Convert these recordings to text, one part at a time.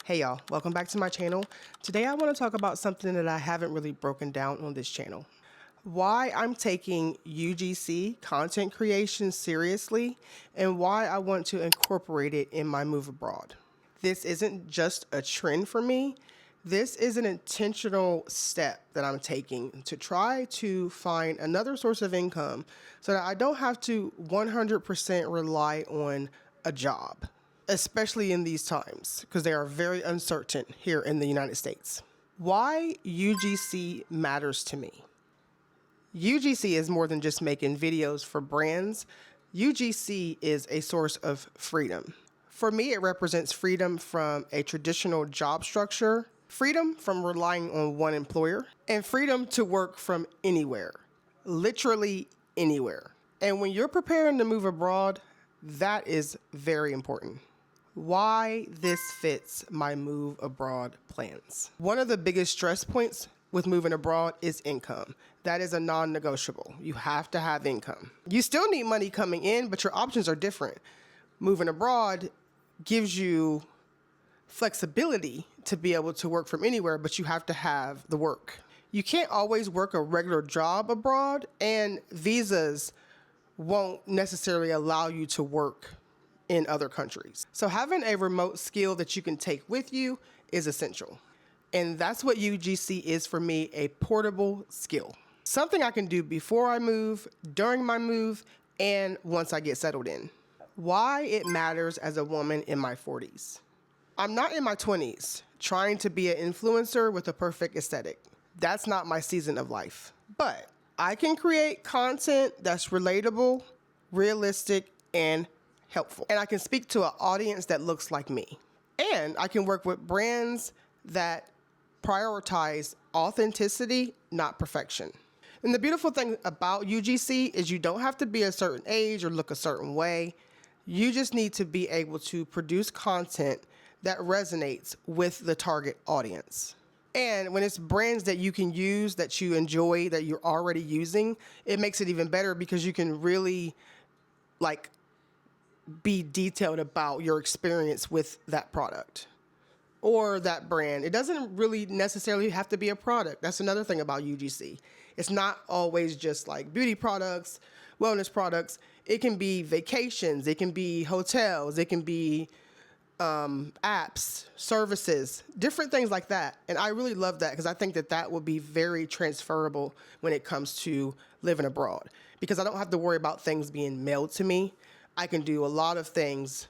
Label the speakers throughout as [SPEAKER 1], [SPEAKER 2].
[SPEAKER 1] Hey y'all, welcome back to my channel. Today I want to talk about something that I haven't really broken down on this channel. Why I'm taking UGC content creation seriously and why I want to incorporate it in my move abroad. This isn't just a trend for me. This is an intentional step that I'm taking to try to find another source of income so that I don't have to 100% rely on a job, especially in these times, because they are very uncertain here in the United States. Why UGC matters to me. UGC is more than just making videos for brands. UGC is a source of freedom. For me, it represents freedom from a traditional job structure, freedom from relying on one employer, and freedom to work from anywhere, literally anywhere. And when you're preparing to move abroad, that is very important. Why this fits my move abroad plans. One of the biggest stress points with moving abroad is income. That is a non-negotiable. You have to have income. You still need money coming in, but your options are different. Moving abroad gives you flexibility to be able to work from anywhere, but you have to have the work. You can't always work a regular job abroad, and visas won't necessarily allow you to work in other countries. So having a remote skill that you can take with you is essential. And that's what UGC is for me, a portable skill. Something I can do before I move, during my move, and once I get settled in. Why it matters as a woman in my 40s. I'm not in my 20s trying to be an influencer with a perfect aesthetic. That's not my season of life. But I can create content that's relatable, realistic, and helpful. And I can speak to an audience that looks like me. And I can work with brands that prioritize authenticity, not perfection. And the beautiful thing about UGC is you don't have to be a certain age or look a certain way. You just need to be able to produce content that resonates with the target audience. And when it's brands that you can use, that you enjoy, that you're already using, it makes it even better because you can really be detailed about your experience with that product or that brand. It doesn't really necessarily have to be a product. That's another thing about UGC. It's not always just like beauty products, wellness products. It can be vacations. It can be hotels. It can be apps, services, different things like that. And I really love that because I think that that would be very transferable when it comes to living abroad, because I don't have to worry about things being mailed to me. I can do a lot of things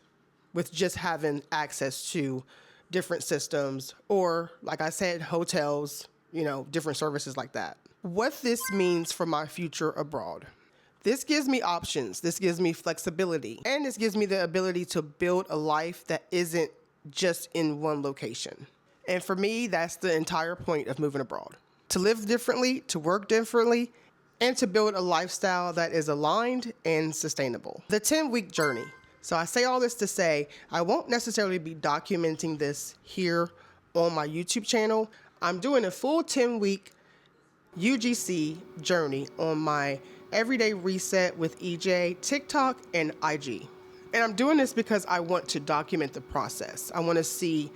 [SPEAKER 1] with just having access to different systems or, like I said, hotels, different services like that. What this means for my future abroad. This gives me options, this gives me flexibility, and this gives me the ability to build a life that isn't just in one location. And for me, that's the entire point of moving abroad. To live differently, to work differently, and to build a lifestyle that is aligned and sustainable. The 10-week journey. So I say all this to say, I won't necessarily be documenting this here on my YouTube channel. I'm doing a full 10-week UGC journey on my Everyday Reset with EJ, TikTok, and IG. And I'm doing this because I want to document the process. I want to see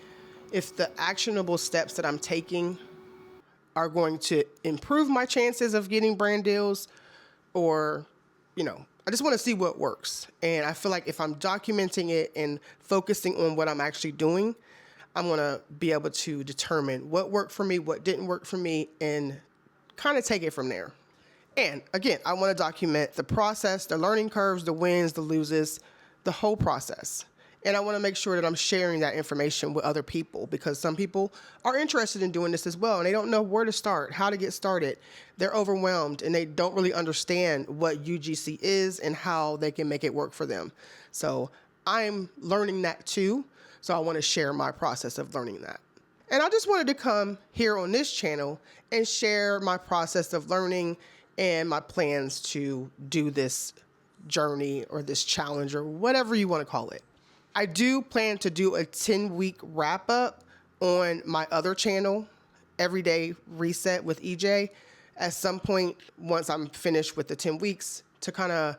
[SPEAKER 1] if the actionable steps that I'm taking are going to improve my chances of getting brand deals, or, I just want to see what works. And I feel like if I'm documenting it and focusing on what I'm actually doing, I'm going to be able to determine what worked for me, what didn't work for me, and kind of take it from there. And again, I want to document the process, the learning curves, the wins, the loses, the whole process. And I want to make sure that I'm sharing that information with other people, because some people are interested in doing this as well, and they don't know where to start, how to get started. They're overwhelmed, and they don't really understand what UGC is and how they can make it work for them. So I'm learning that too, so I want to share my process of learning that. And I just wanted to come here on this channel and share my process of learning and my plans to do this journey or this challenge or whatever you want to call it. I do plan to do a 10-week wrap up on my other channel, Everyday Reset with EJ, at some point once I'm finished with the 10 weeks, to kind of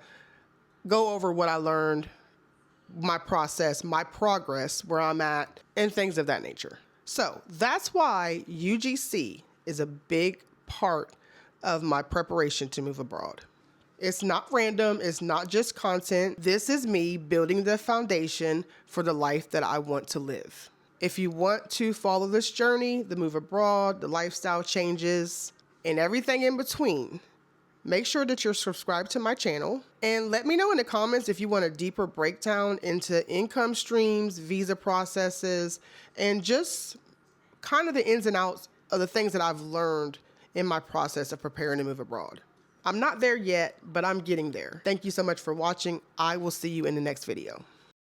[SPEAKER 1] go over what I learned my process, my progress, where I'm at, and things of that nature. So that's why UGC is a big part of my preparation to move abroad. It's not random. It's not just content. This is me building the foundation for the life that I want to live. If you want to follow this journey, the move abroad, the lifestyle changes, and everything in between, make sure that you're subscribed to my channel, and let me know in the comments if you want a deeper breakdown into income streams, visa processes, and just kind of the ins and outs of the things that I've learned in my process of preparing to move abroad. I'm not there yet, but I'm getting there. Thank you so much for watching. I will see you in the next video.